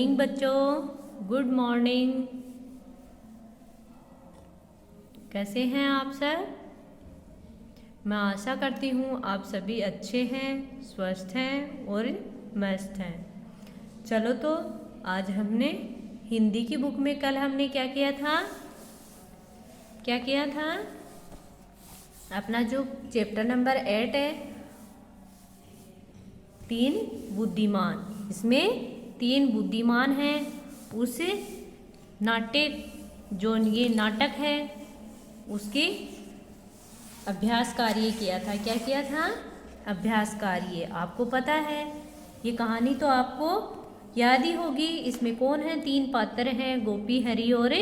Morning बच्चों, good morning. कैसे हैं आप सब? मैं आशा करती हूँ आप सभी अच्छे हैं, स्वस्थ हैं और मस्त हैं। चलो तो आज हमने हिंदी की बुक में कल हमने क्या किया था? अपना जो चैप्टर नंबर 8 है, 3 बुद्धिमान, इसमें 3 बुद्धिमान हैं। उस ये नाटक है उसके अभ्यास कार्य किया था। क्या किया था? अभ्यास कार्य। आपको पता है ये कहानी तो आपको याद ही होगी। इसमें कौन है? 3 पात्र हैं, गोपी, हरि और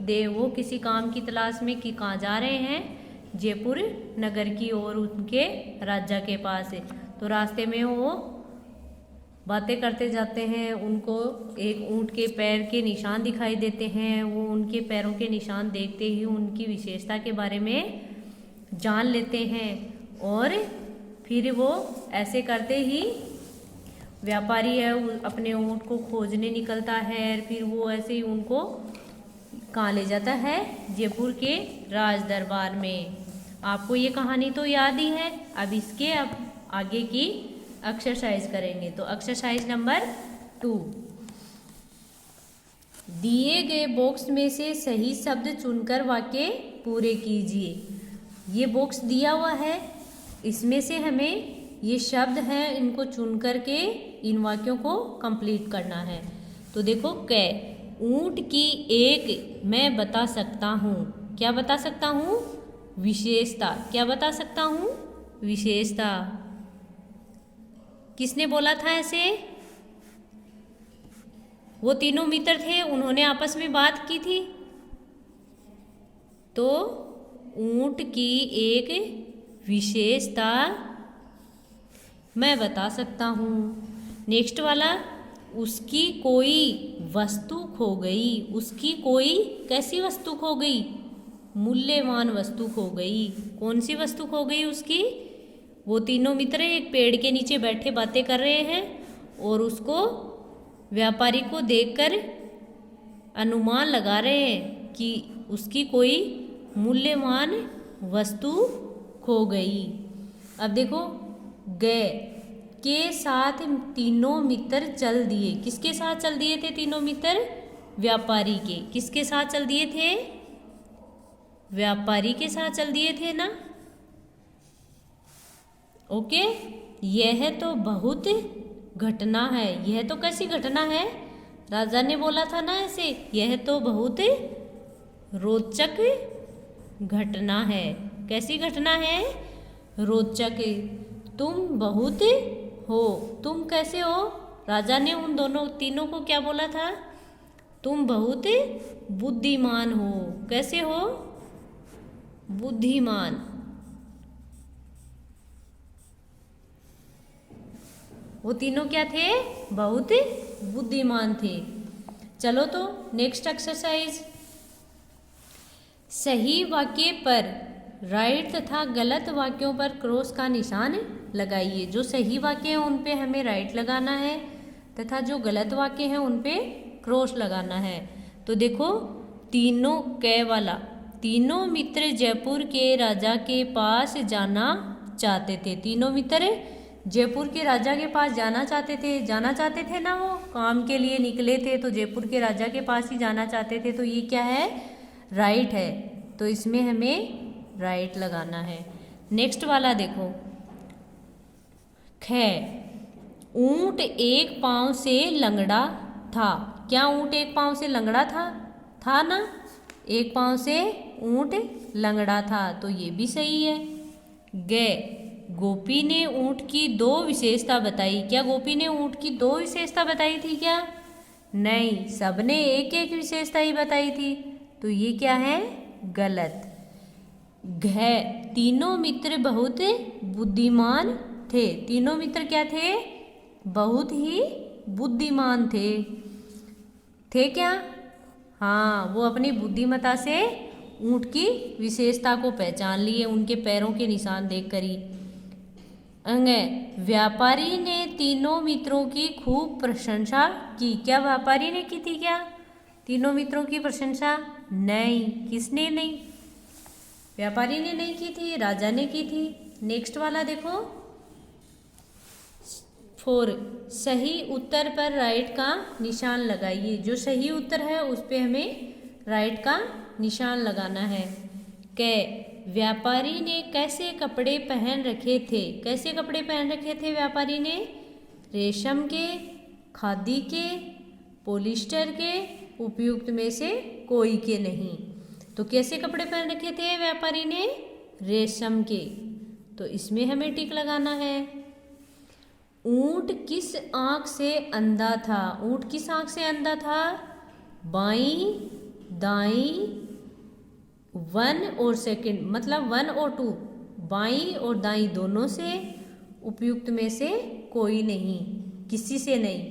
देव। वो किसी काम की तलाश में कि कहाँ जा रहे हैं? जयपुर नगर की ओर, उनके राजा के पास है। तो रास्ते में वो बातें करते जाते हैं। उनको एक ऊंट के पैर के निशान दिखाई देते हैं। वो उनके पैरों के निशान देखते ही उनकी विशेषता के बारे में जान लेते हैं और फिर वो ऐसे करते ही व्यापारी है अपने ऊंट को खोजने निकलता है। फिर वो ऐसे ही उनको कहाँ ले जाता है? जयपुर के राज दरबार में। आपको ये कहानी तो याद ही है। अब इसके आगे की एक्सरसाइज करेंगे। तो एक्सरसाइज नंबर 2, दिए गए बॉक्स में से सही शब्द चुनकर वाक्य पूरे कीजिए। ये बॉक्स दिया हुआ है, इसमें से हमें ये शब्द हैं, इनको चुन करके इन वाक्यों को कंप्लीट करना है। तो देखो, ऊंट की एक मैं बता सकता हूँ। क्या बता सकता हूँ? विशेषता। क्या बता सकता हूँ? विशेषता। किसने बोला था ऐसे? वो तीनों मित्र थे, उन्होंने आपस में बात की थी। तो ऊंट की एक विशेषता मैं बता सकता हूँ। नेक्स्ट वाला, उसकी कोई वस्तु खो गई। उसकी कोई कैसी वस्तु खो गई? मूल्यवान वस्तु खो गई। कौन सी वस्तु खो गई उसकी? वो तीनों मित्र एक पेड़ के नीचे बैठे बातें कर रहे हैं और उसको व्यापारी को देखकर अनुमान लगा रहे हैं कि उसकी कोई मूल्यवान वस्तु खो गई। अब देखो, गए के साथ तीनों मित्र चल दिए। किसके साथ चल दिए थे तीनों मित्र? व्यापारी के। किसके साथ चल दिए थे? व्यापारी के साथ चल दिए थे ना। ओके, यह तो बहुत घटना है। यह तो कैसी घटना है? राजा ने बोला था ना ऐसे, यह तो बहुत रोचक घटना है। कैसी घटना है? रोचक। तुम बहुत हो। तुम कैसे हो? राजा ने उन तीनों को क्या बोला था? तुम बहुत बुद्धिमान हो। कैसे हो? बुद्धिमान। वो तीनों क्या थे? बहुत बुद्धिमान थे। चलो तो नेक्स्ट एक्सरसाइज, सही वाक्य पर राइट तथा गलत वाक्यों पर क्रॉस का निशान लगाइए। जो सही वाक्य हैं उन पे हमें राइट लगाना है तथा जो गलत वाक्य हैं उन पे क्रॉस लगाना है। तो देखो, तीनों कै वाला, तीनों मित्र जयपुर के राजा के पास जाना चाहते थे। तीनों मित्र जयपुर के राजा के पास जाना चाहते थे ना। वो काम के लिए निकले थे तो जयपुर के राजा के पास ही जाना चाहते थे। तो ये क्या है? राइट है। तो इसमें हमें राइट लगाना है। नेक्स्ट वाला देखो, ऊंट एक पांव से लंगड़ा था। क्या ऊंट एक पांव से लंगड़ा था ना। एक पांव से ऊंट लंगड़ा था, तो ये भी सही है। गोपी ने ऊंट की 2 विशेषता बताई। क्या गोपी ने ऊंट की 2 विशेषता बताई थी क्या? नहीं, सबने एक एक विशेषता ही बताई थी। तो ये क्या है? गलत। तीनों मित्र बहुत बुद्धिमान थे। तीनों मित्र क्या थे? बहुत ही बुद्धिमान थे क्या? हाँ, वो अपनी बुद्धिमत्ता से ऊंट की विशेषता को पहचान लिए, उनके पैरों के निशान देखकर ही। अंग व्यापारी ने तीनों मित्रों की खूब प्रशंसा की। क्या व्यापारी ने की थी क्या तीनों मित्रों की प्रशंसा? नहीं। किसने नहीं? व्यापारी ने नहीं की थी, राजा ने की थी। नेक्स्ट वाला देखो 4 सही उत्तर पर राइट का निशान लगाइए। जो सही उत्तर है उस पे हमें राइट का निशान लगाना है। व्यापारी ने कैसे कपड़े पहन रखे थे? कैसे कपड़े पहन रखे थे व्यापारी ने? रेशम के, खादी के, पॉलिस्टर के, उपयुक्त में से कोई के नहीं। तो कैसे कपड़े पहन रखे थे व्यापारी ने? रेशम के। तो इसमें हमें टिक लगाना है। ऊंट किस आंख से अंधा था? ऊंट किस आंख से अंधा था? बाईं, दाईं, 1 और 2 मतलब 1 और 2, बाईं और दाईं दोनों से, उपयुक्त में से कोई नहीं, किसी से नहीं।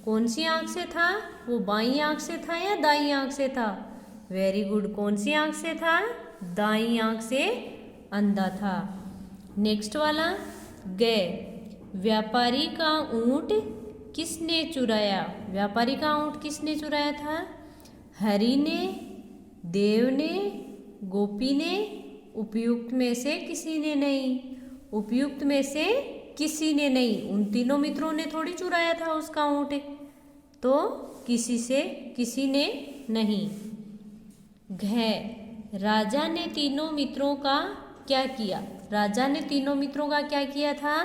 कौन सी आंख से था? वो बाईं आंख से था या दाईं आंख से था? Very good. कौन सी आंख से था? दाईं आंख से अंधा था। नेक्स्ट वाला व्यापारी का ऊंट किसने चुराया? व्यापारी का ऊंट किसने चुराया था? हरि ने, देव ने, गोपी ने, उपयुक्त में से किसी ने नहीं। उपयुक्त में से किसी ने नहीं। उन तीनों मित्रों ने थोड़ी चुराया था उसका ऊंट, तो किसी ने नहीं। राजा ने तीनों मित्रों का क्या किया? राजा ने तीनों मित्रों का क्या किया था?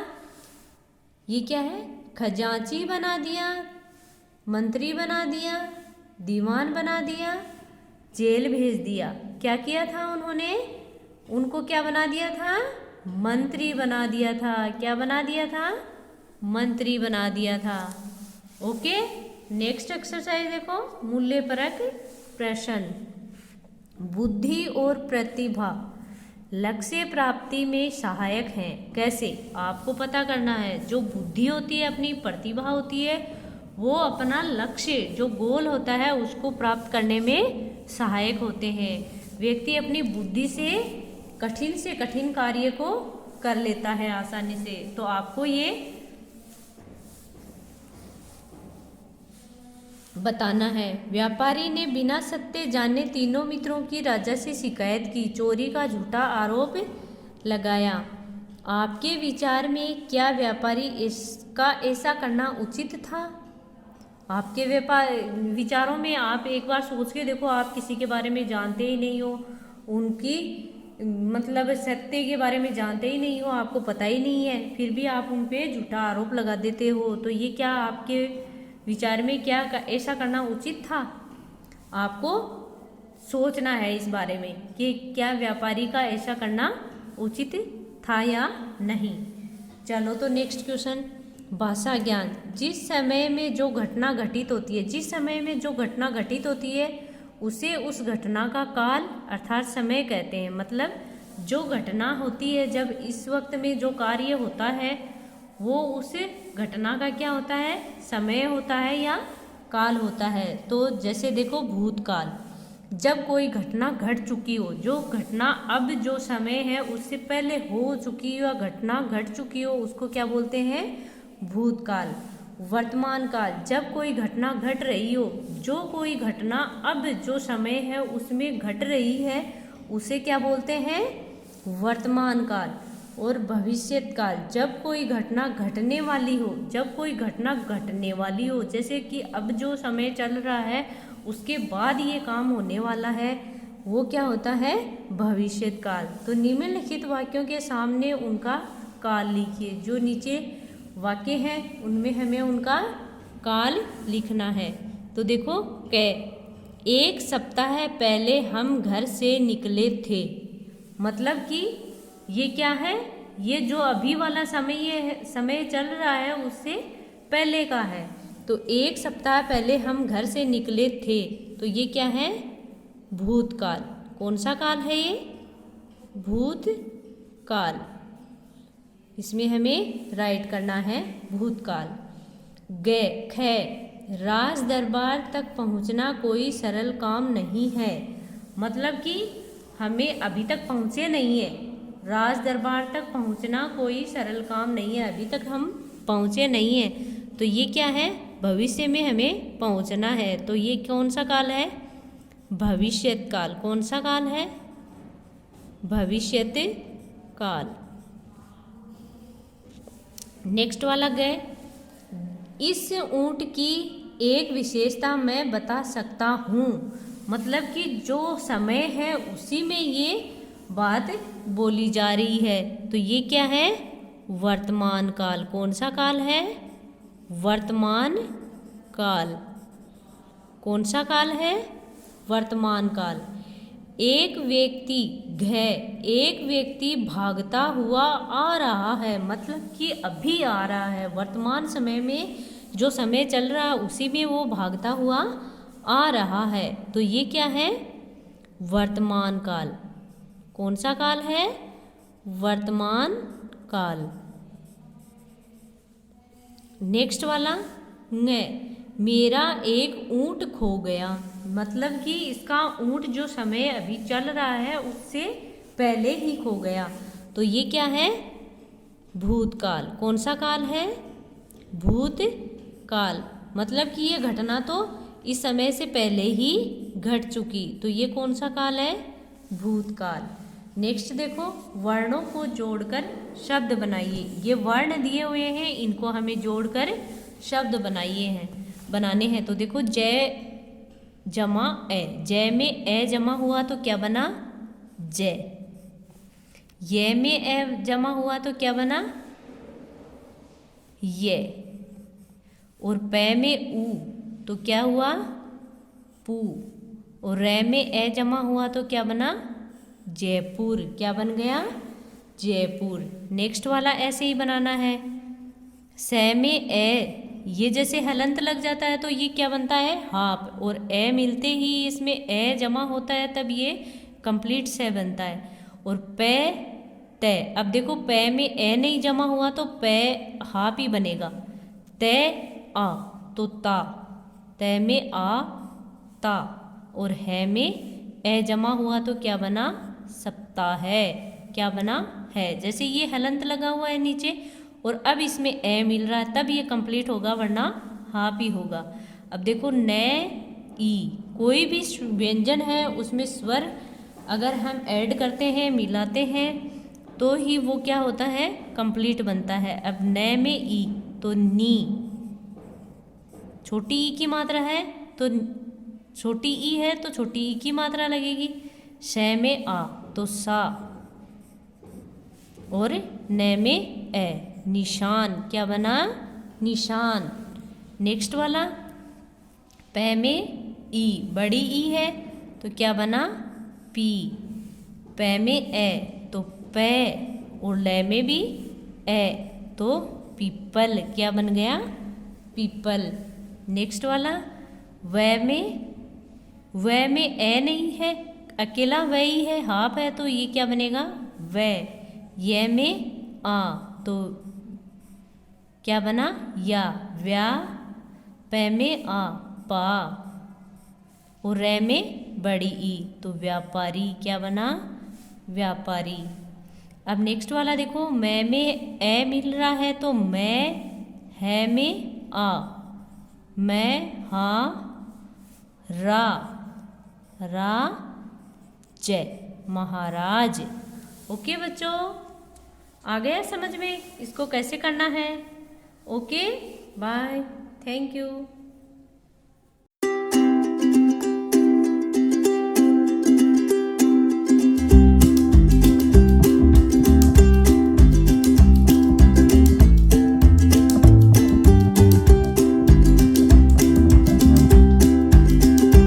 ये क्या है? खजांची बना दिया, मंत्री बना दिया, दीवान बना दिया, जेल भेज दिया। क्या किया था उन्होंने? उनको क्या बना दिया था? मंत्री बना दिया था। क्या बना दिया था? मंत्री बना दिया था। ओके। नेक्स्ट एक्सरसाइज देखो, मूल्यपरक प्रश्न। बुद्धि और प्रतिभा लक्ष्य प्राप्ति में सहायक हैं। कैसे? आपको पता करना है। जो बुद्धि होती है, अपनी प्रतिभा होती है, वो अपना लक्ष्य जो गोल होता है उसको प्राप्त करने में सहायक होते हैं। व्यक्ति अपनी बुद्धि से कठिन कार्य को कर लेता है आसानी से। तो आपको ये बताना है। व्यापारी ने बिना सत्य जाने तीनों मित्रों की राजा से शिकायत की, चोरी का झूठा आरोप लगाया। आपके विचार में क्या व्यापारी इसका ऐसा करना उचित था? आपके विचारों में आप एक बार सोच के देखो। आप किसी के बारे में जानते ही नहीं हो, उनकी मतलब सत्य के बारे में जानते ही नहीं हो, आपको पता ही नहीं है, फिर भी आप उन पे झूठा आरोप लगा देते हो। तो ये क्या आपके विचार में क्या ऐसा करना उचित था? आपको सोचना है इस बारे में कि क्या व्यापारी का ऐसा करना उचित था या नहीं। चलो तो नेक्स्ट क्वेश्चन, भाषा ज्ञान। जिस समय में जो घटना घटित होती है उसे उस घटना का काल अर्थात समय कहते हैं। मतलब जो घटना होती है, जब इस वक्त में जो कार्य होता है वो उस घटना का क्या होता है? समय होता है या काल होता है। तो जैसे देखो भूतकाल, जब कोई घटना घट चुकी हो, जो घटना अब जो समय है उससे पहले हो चुकी हो या घटना घट चुकी हो, उसको क्या बोलते हैं? भूतकाल। वर्तमान काल, जब कोई घटना घट रही हो, जो कोई घटना अब जो समय है उसमें घट रही है, उसे क्या बोलते हैं? वर्तमान काल। और भविष्यत काल, जब कोई घटना घटने वाली हो, जैसे कि अब जो समय चल रहा है उसके बाद ये काम होने वाला है, वो क्या होता है? भविष्यत काल। तो निम्नलिखित वाक्यों के सामने उनका काल लिखिए। जो नीचे वाक्य हैं उनमें हमें उनका काल लिखना है। तो देखो, एक सप्ताह पहले हम घर से निकले थे। मतलब कि ये क्या है? ये जो अभी वाला समय चल रहा है उससे पहले का है। तो एक सप्ताह पहले हम घर से निकले थे, तो ये क्या है? भूतकाल। कौन सा काल है ये? भूतकाल। इसमें हमें राइट करना है भूतकाल। राज दरबार तक पहुंचना कोई सरल काम नहीं है। मतलब कि हमें अभी तक पहुंचे नहीं है, राज दरबार तक पहुंचना कोई सरल काम नहीं है, अभी तक हम पहुंचे नहीं हैं। तो ये क्या है, भविष्य में हमें पहुंचना है। तो ये कौन सा काल है, भविष्यत काल। कौन सा काल है, भविष्यत काल। नेक्स्ट वाला गए, इस ऊंट की एक विशेषता मैं बता सकता हूँ। मतलब कि जो समय है उसी में ये बात बोली जा रही है। तो ये क्या है, वर्तमान काल। कौन सा काल है, वर्तमान काल। कौन सा काल है, वर्तमान काल। एक व्यक्ति भागता हुआ आ रहा है, मतलब कि अभी आ रहा है, वर्तमान समय में जो समय चल रहा है उसी में वो भागता हुआ आ रहा है। तो ये क्या है, वर्तमान काल। कौन सा काल है, वर्तमान काल। नेक्स्ट वाला, मेरा एक ऊंट खो गया। मतलब कि इसका ऊंट जो समय अभी चल रहा है उससे पहले ही खो गया। तो ये क्या है, भूतकाल। कौन सा काल है, भूतकाल। मतलब कि ये घटना तो इस समय से पहले ही घट चुकी। तो ये कौन सा काल है, भूतकाल। नेक्स्ट देखो, वर्णों को जोड़कर शब्द बनाइए। ये वर्ण दिए हुए हैं, इनको हमें जोड़कर शब्द बनाने हैं। तो देखो, जय जमा ए, जय में ए जमा हुआ तो क्या बना, जय। ये में ए जमा हुआ तो क्या बना, ये। और पै में ऊ तो क्या हुआ, पू। और रै में ए जमा हुआ तो क्या बना, जयपुर। क्या बन गया, जयपुर। नेक्स्ट वाला ऐसे ही बनाना है। सै में ए, ये जैसे हलंत लग जाता है तो ये क्या बनता है, हाप। और ए मिलते ही इसमें ए जमा होता है तब ये कंप्लीट से बनता है। और पै तय, अब देखो पै में ए नहीं जमा हुआ तो पै हाप ही बनेगा। तय आ तो ता, तय में आ ता। और है में ए जमा हुआ तो क्या बना, सप्ताह है। क्या बना, है। जैसे ये हलंत लगा हुआ है नीचे और अब इसमें ए मिल रहा है तब ये कंप्लीट होगा, वरना हाप ही होगा। अब देखो, नै ई, कोई भी व्यंजन है उसमें स्वर अगर हम ऐड करते हैं, मिलाते हैं तो ही वो क्या होता है, कंप्लीट बनता है। अब नै में ई तो नी, छोटी ई की मात्रा है तो छोटी ई है तो छोटी ई की मात्रा लगेगी। शै में आ तो सा। और नै में ए, निशान। क्या बना, निशान। नेक्स्ट वाला, पै में ई, बड़ी ई है तो क्या बना, पी। पै में ए तो पै। और लै में भी ए तो पीपल। क्या बन गया, पीपल। नेक्स्ट वाला, वै में ए नहीं है, अकेला वै ही है, हाफ है, तो ये क्या बनेगा, वै। ये में आ तो क्या बना, या, व्या। पै में आ, पा। और रै में बड़ी ई तो व्यापारी। क्या बना, व्यापारी। अब नेक्स्ट वाला देखो, मैं में ए मिल रहा है तो मैं, है में आ, मैं, हा, रा, रा, जय, महाराज। ओके बच्चों, आ गया समझ में इसको कैसे करना है। Okay, bye, thank you.